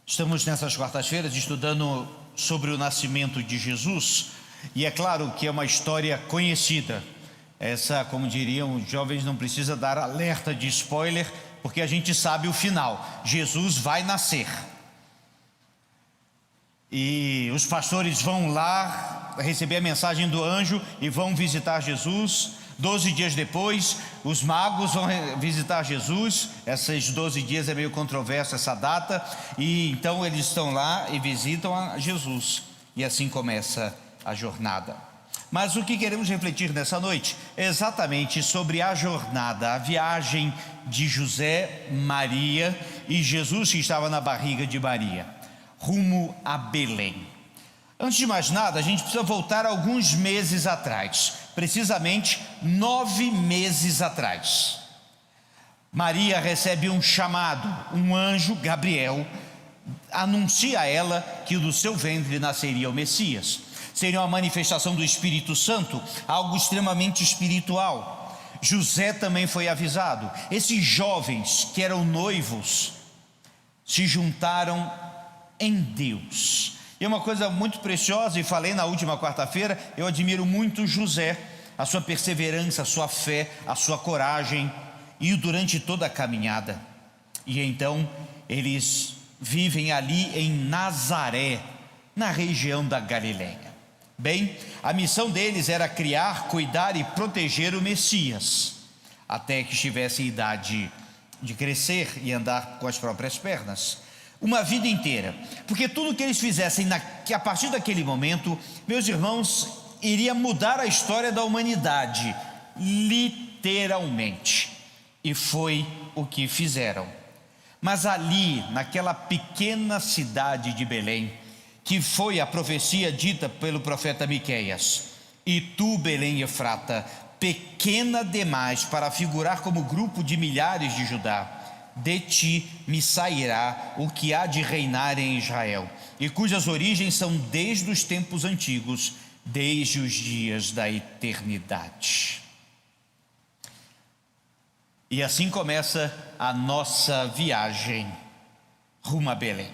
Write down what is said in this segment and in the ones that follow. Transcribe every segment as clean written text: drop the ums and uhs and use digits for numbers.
Estamos nessas quartas-feiras estudando sobre o nascimento de Jesus, e é claro que é uma história conhecida. Essa, como diriam os jovens, não precisa dar alerta de spoiler, porque a gente sabe o final: Jesus vai nascer. E os pastores vão lá receber a mensagem do anjo e vão visitar Jesus. 12 dias depois, os magos vão visitar Jesus. Esses 12 dias é meio controverso essa data, e então eles estão lá e visitam a Jesus, e assim começa a jornada. Mas o que queremos refletir nessa noite é exatamente sobre a jornada, a viagem de José, Maria e Jesus, que estava na barriga de Maria, rumo a Belém. Antes de mais nada, a gente precisa voltar alguns meses atrás, precisamente 9 meses atrás. Maria recebe um chamado, um anjo, Gabriel, anuncia a ela que do seu ventre nasceria o Messias. Seria uma manifestação do Espírito Santo, algo extremamente espiritual. José também foi avisado. Esses jovens que eram noivos se juntaram em Deus. E é uma coisa muito preciosa, e falei na última quarta-feira, eu admiro muito José, a sua perseverança, a sua fé, a sua coragem, e durante toda a caminhada. E então eles vivem ali em Nazaré, na região da Galileia. Bem, a missão deles era criar, cuidar e proteger o Messias, até que estivesse em idade de crescer e andar com as próprias pernas. Uma vida inteira, porque tudo que eles fizessem a partir daquele momento, meus irmãos, iria mudar a história da humanidade, literalmente. E foi o que fizeram. Mas ali, naquela pequena cidade de Belém, que foi a profecia dita pelo profeta Miqueias: e tu, Belém Efrata, pequena demais para figurar como grupo de milhares de Judá, de ti me sairá o que há de reinar em Israel, e cujas origens são desde os tempos antigos, desde os dias da eternidade. E assim começa a nossa viagem rumo a Belém.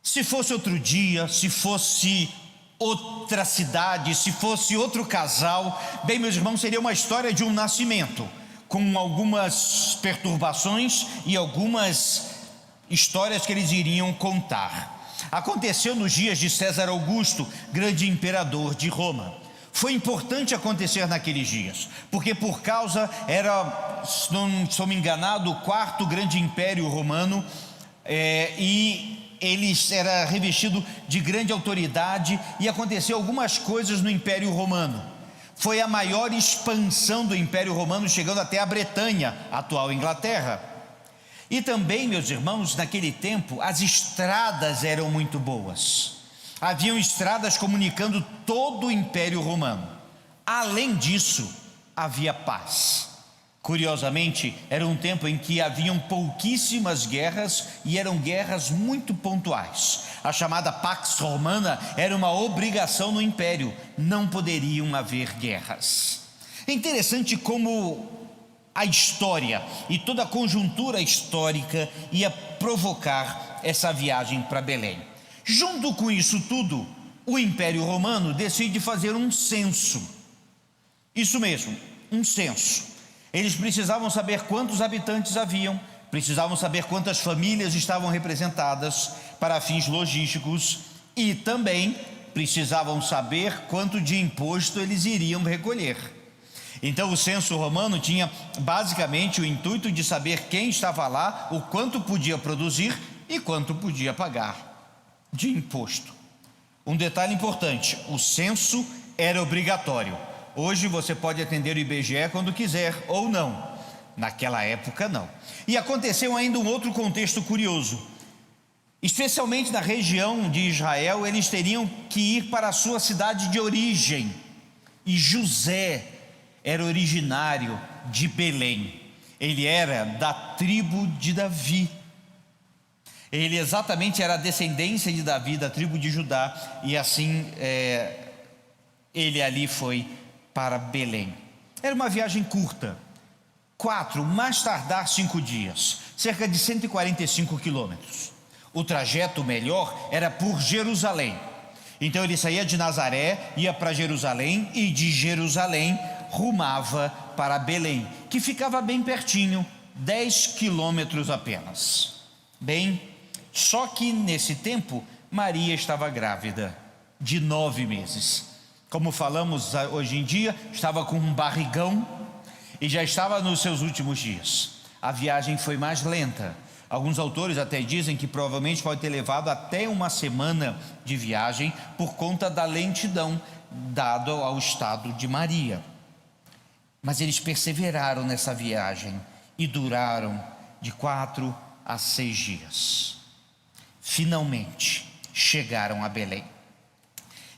Se fosse outro dia, se fosse outra cidade, se fosse outro casal, bem, meus irmãos, seria uma história de um nascimento, com algumas perturbações e algumas histórias que eles iriam contar. Aconteceu nos dias de César Augusto, grande imperador de Roma. Foi importante acontecer naqueles dias, porque por causa era, se não estou me enganado, o 4º grande império romano, e ele era revestido de grande autoridade, e aconteceu algumas coisas no Império Romano. Foi a maior expansão do Império Romano, chegando até a Bretanha, atual Inglaterra. E também, meus irmãos, naquele tempo, as estradas eram muito boas. Haviam estradas comunicando todo o Império Romano. Além disso, havia paz. Curiosamente, era um tempo em que haviam pouquíssimas guerras, e eram guerras muito pontuais. A chamada Pax Romana era uma obrigação no Império, não poderiam haver guerras. É interessante como a história e toda a conjuntura histórica ia provocar essa viagem para Belém. Junto com isso tudo, o Império Romano decide fazer um censo. Isso mesmo, um censo. Eles precisavam saber quantos habitantes haviam, precisavam saber quantas famílias estavam representadas para fins logísticos, e também precisavam saber quanto de imposto eles iriam recolher. Então o censo romano tinha basicamente o intuito de saber quem estava lá, o quanto podia produzir e quanto podia pagar de imposto. Um detalhe importante: o censo era obrigatório. Hoje você pode atender o IBGE quando quiser ou não. Naquela época não. E aconteceu ainda um outro contexto curioso. Especialmente na região de Israel, eles teriam que ir para a sua cidade de origem. E José era originário de Belém. Ele era da tribo de Davi. Ele exatamente era a descendência de Davi, da tribo de Judá. E assim ele ali foi para Belém. Era uma viagem curta, 4, mais tardar 5 dias, cerca de 145 quilômetros. O trajeto melhor era por Jerusalém. Então ele saía de Nazaré, ia para Jerusalém e de Jerusalém rumava para Belém, que ficava bem pertinho, 10 quilômetros apenas. Bem, só que nesse tempo Maria estava grávida de 9 meses. Como falamos hoje em dia, estava com um barrigão e já estava nos seus últimos dias. A viagem foi mais lenta. Alguns autores até dizem que provavelmente pode ter levado até uma semana de viagem por conta da lentidão dada ao estado de Maria. Mas eles perseveraram nessa viagem e duraram de 4 a 6 dias. Finalmente chegaram a Belém.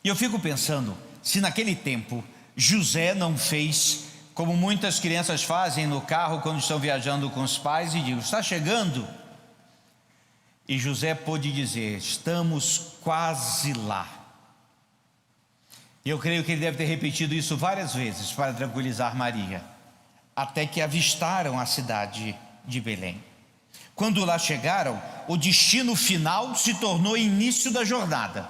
E eu fico pensando, se naquele tempo José não fez como muitas crianças fazem no carro quando estão viajando com os pais e dizem: está chegando? E José pôde dizer: estamos quase lá. E eu creio que ele deve ter repetido isso várias vezes para tranquilizar Maria, até que avistaram a cidade de Belém. Quando lá chegaram, o destino final se tornou o início da jornada.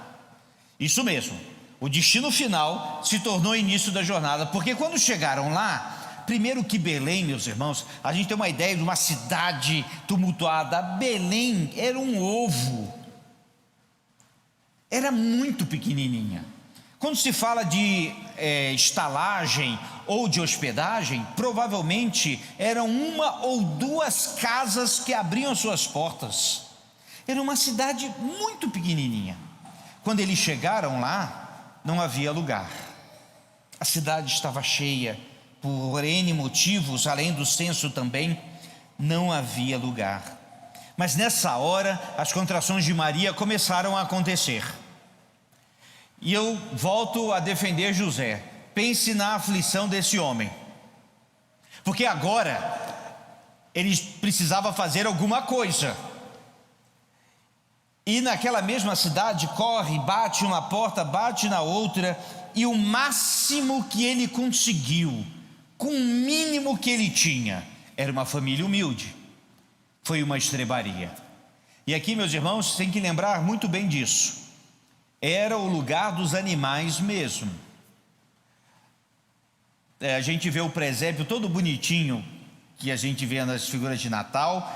Isso mesmo, o destino final se tornou o início da jornada, porque quando chegaram lá, primeiro que Belém, meus irmãos, a gente tem uma ideia de uma cidade tumultuada. Belém era um ovo, era muito pequenininha. Quando se fala de estalagem ou de hospedagem, provavelmente eram 1 ou 2 casas que abriam suas portas. Era uma cidade muito pequenininha. Quando eles chegaram lá, não havia lugar. A cidade estava cheia, por N motivos, além do censo também, não havia lugar. Mas nessa hora, as contrações de Maria começaram a acontecer. E eu volto a defender José. Pense na aflição desse homem, porque agora ele precisava fazer alguma coisa. E naquela mesma cidade corre, bate uma porta, bate na outra, e o máximo que ele conseguiu, com o mínimo que ele tinha, era uma família humilde. Foi uma estrebaria. E aqui, meus irmãos, tem que lembrar muito bem disso. Era o lugar dos animais mesmo. A gente vê o presépio todo bonitinho, que a gente vê nas figuras de Natal.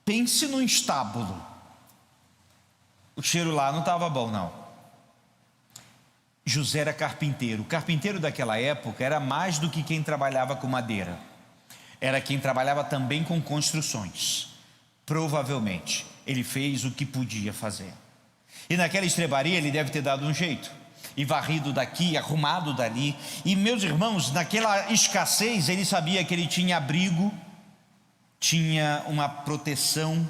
Pense num estábulo. O cheiro lá não estava bom, não. José era carpinteiro. O carpinteiro daquela época era mais do que quem trabalhava com madeira. Era quem trabalhava também com construções. Provavelmente ele fez o que podia fazer. E naquela estrebaria ele deve ter dado um jeito, e varrido daqui, arrumado dali. E meus irmãos, naquela escassez, ele sabia que ele tinha abrigo, tinha uma proteção,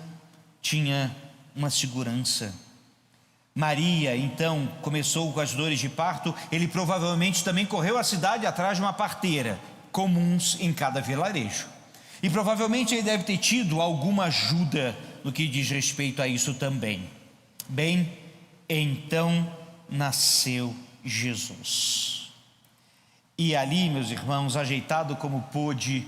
tinha uma segurança. Maria então começou com as dores de parto. Ele provavelmente também correu à cidade atrás de uma parteira, comuns em cada vilarejo. E provavelmente ele deve ter tido alguma ajuda no que diz respeito a isso também. Bem, então nasceu Jesus. E ali, meus irmãos, ajeitado como pôde,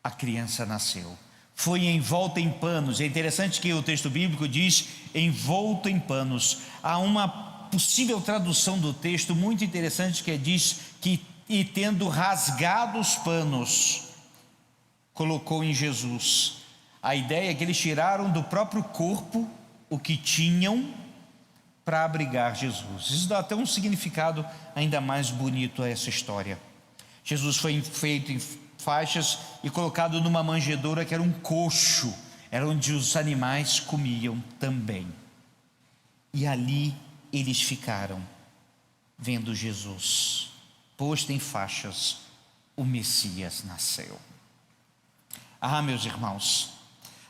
a criança nasceu. Foi envolta em panos. É interessante que o texto bíblico diz envolto em panos. Há uma possível tradução do texto muito interessante que diz que, e tendo rasgado os panos, colocou em Jesus. A ideia é que eles tiraram do próprio corpo o que tinham para abrigar Jesus. Isso dá até um significado ainda mais bonito a essa história. Jesus foi feito em faixas e colocado numa manjedoura que era um coxo, era onde os animais comiam também. E ali eles ficaram, vendo Jesus posto em faixas. O Messias nasceu. Meus irmãos,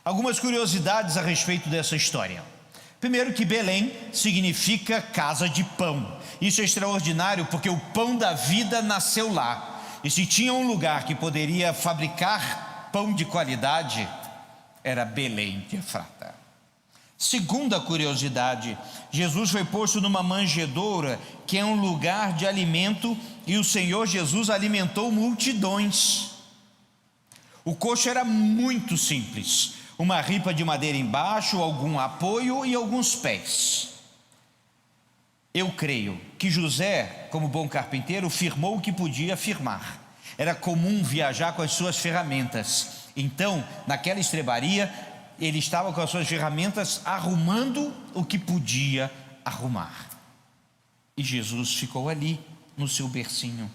algumas curiosidades a respeito dessa história. Primeiro, que Belém significa casa de pão. Isso é extraordinário, porque o pão da vida nasceu lá. E se tinha um lugar que poderia fabricar pão de qualidade, era Belém de Efrata. Segunda curiosidade, Jesus foi posto numa manjedoura, que é um lugar de alimento, e o Senhor Jesus alimentou multidões. O coxo era muito simples. uma ripa de madeira embaixo, algum apoio e alguns pés. Eu creio que José, como bom carpinteiro, firmou o que podia firmar. Era comum viajar com as suas ferramentas. Então, naquela estrebaria, ele estava com as suas ferramentas arrumando o que podia arrumar. E Jesus ficou ali, no seu bercinho.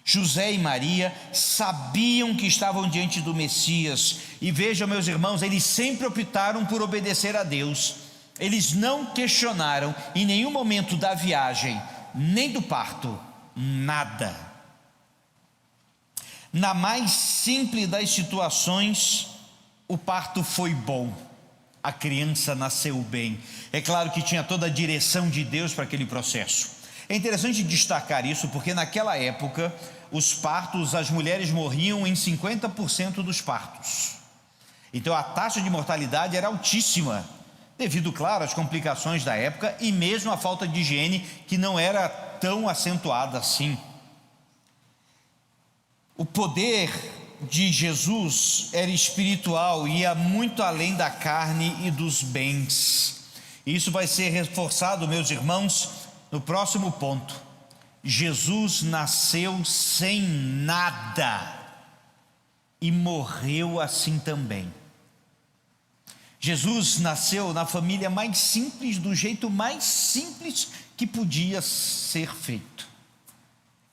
José e Maria sabiam que estavam diante do Messias. E vejam, meus irmãos, eles sempre optaram por obedecer a Deus. Eles não questionaram em nenhum momento da viagem, nem do parto, nada. Na mais simples das situações, o parto foi bom. A criança nasceu bem. É claro que tinha toda a direção de Deus para aquele processo. É interessante destacar isso, porque naquela época, os partos, as mulheres morriam em 50% dos partos. Então a taxa de mortalidade era altíssima, devido, claro, às complicações da época e mesmo à falta de higiene, que não era tão acentuada assim. O poder de Jesus era espiritual e ia muito além da carne e dos bens. Isso vai ser reforçado, meus irmãos, no próximo ponto. Jesus nasceu sem nada e morreu assim também. Jesus nasceu na família mais simples, do jeito mais simples que podia ser feito,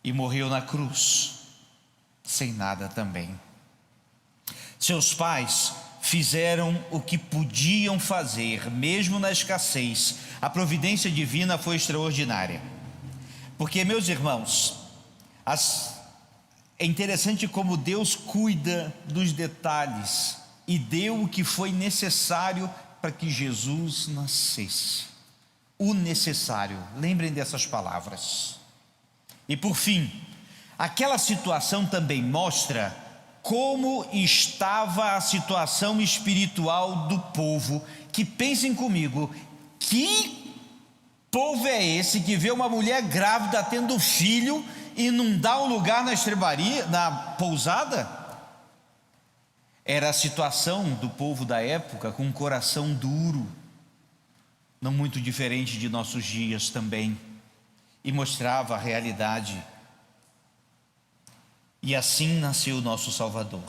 e morreu na cruz sem nada também. Seus pais fizeram o que podiam fazer, mesmo na escassez. A providência divina foi extraordinária. Porque, meus irmãos, é interessante como Deus cuida dos detalhes e deu o que foi necessário para que Jesus nascesse. O necessário, lembrem dessas palavras. E por fim, aquela situação também mostra como estava a situação espiritual do povo. Que pensem comigo, que povo é esse que vê uma mulher grávida tendo filho e não dá um lugar na estrebaria, na pousada? Era a situação do povo da época, com um coração duro, não muito diferente de nossos dias também, e mostrava a realidade. E assim nasceu o nosso Salvador,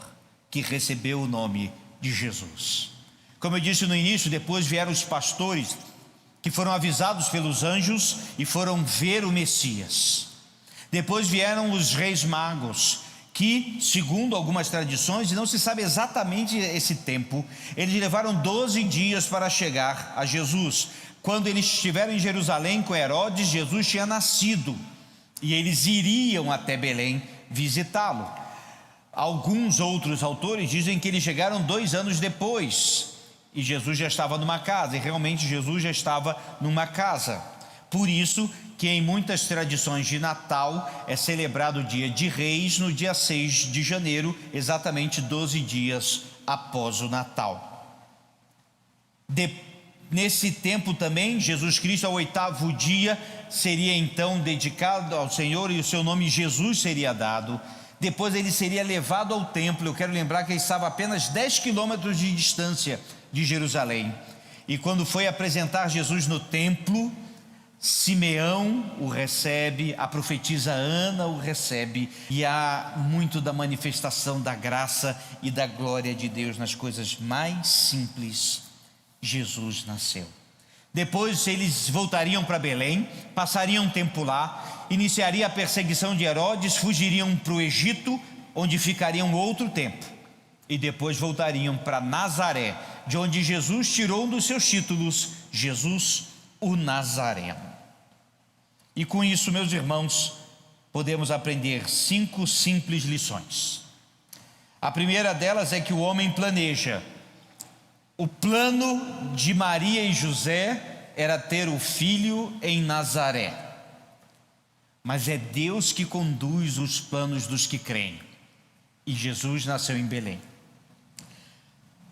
que recebeu o nome de Jesus. Como eu disse no início, depois vieram os pastores, que foram avisados pelos anjos e foram ver o Messias. Depois vieram os reis magos, que, segundo algumas tradições, e não se sabe exatamente esse tempo, eles levaram 12 dias para chegar a Jesus. Quando eles estiveram em Jerusalém com Herodes, Jesus tinha nascido, e eles iriam até Belém visitá-lo. Alguns outros autores dizem que eles chegaram 2 anos depois, e Jesus já estava numa casa, e realmente Jesus já estava numa casa. Por isso que em muitas tradições de Natal é celebrado o dia de Reis no dia 6 de janeiro, exatamente 12 dias após o Natal. Nesse tempo também, Jesus Cristo, ao 8º dia, seria então dedicado ao Senhor e o seu nome Jesus seria dado. Depois ele seria levado ao templo. Eu quero lembrar que ele estava a apenas 10 quilômetros de distância de Jerusalém. E quando foi apresentar Jesus no templo, Simeão o recebe, a profetisa Ana o recebe, e há muito da manifestação da graça e da glória de Deus nas coisas mais simples. Jesus nasceu. Depois eles voltariam para Belém, passariam um tempo lá, iniciaria a perseguição de Herodes, fugiriam para o Egito, onde ficariam outro tempo, e depois voltariam para Nazaré, de onde Jesus tirou um dos seus títulos, Jesus o Nazareno. E com isso, meus irmãos, podemos aprender 5 simples lições. A primeira delas é que o homem planeja. O plano de Maria e José era ter o filho em Nazaré, mas é Deus que conduz os planos dos que creem, e Jesus nasceu em Belém.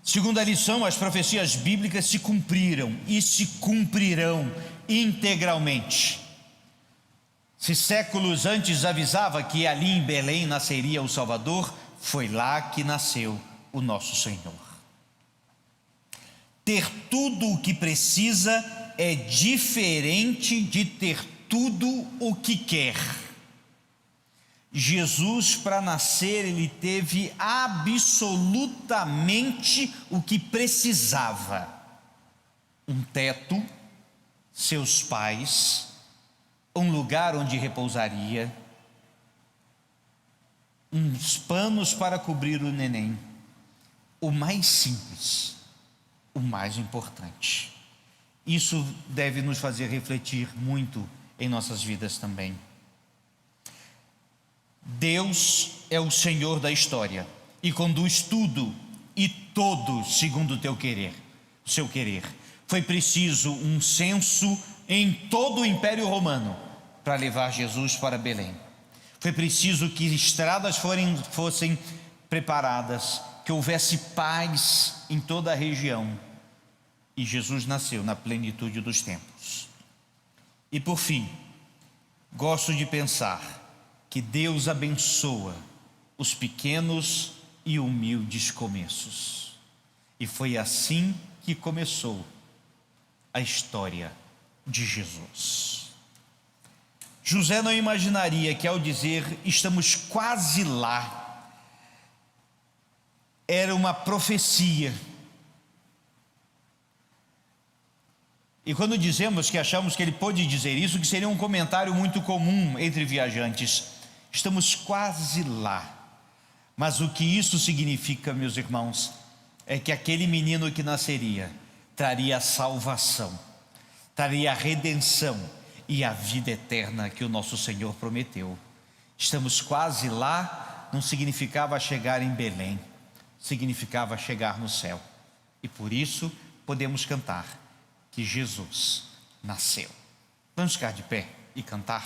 Segunda lição, as profecias bíblicas se cumpriram e se cumprirão integralmente. Se séculos antes avisava que ali em Belém nasceria o Salvador, foi lá que nasceu o nosso Senhor. ter tudo o que precisa é diferente de ter tudo o que quer. Jesus, para nascer, ele teve absolutamente o que precisava: um teto, seus pais, um lugar onde repousaria, uns panos para cobrir o neném. O mais simples, o mais importante. Isso deve nos fazer refletir muito em nossas vidas também. Deus é o Senhor da história e conduz tudo e todos segundo o teu querer, o seu querer. Foi preciso um censo em todo o Império Romano para levar Jesus para Belém. Foi preciso que estradas fossem preparadas, que houvesse paz em toda a região. E Jesus nasceu na plenitude dos tempos. E por fim, gosto de pensar que Deus abençoa os pequenos e humildes começos. E foi assim que começou a história de Jesus. José não imaginaria que, ao dizer estamos quase lá, era uma profecia. E quando dizemos que achamos que ele pôde dizer isso, que seria um comentário muito comum entre viajantes, estamos quase lá. Mas o que isso significa, meus irmãos, é que aquele menino que nasceria traria a salvação, traria a redenção e a vida eterna que o nosso Senhor prometeu. Estamos quase lá não significava chegar em Belém, significava chegar no céu. E por isso podemos cantar que Jesus nasceu. Vamos ficar de pé e cantar?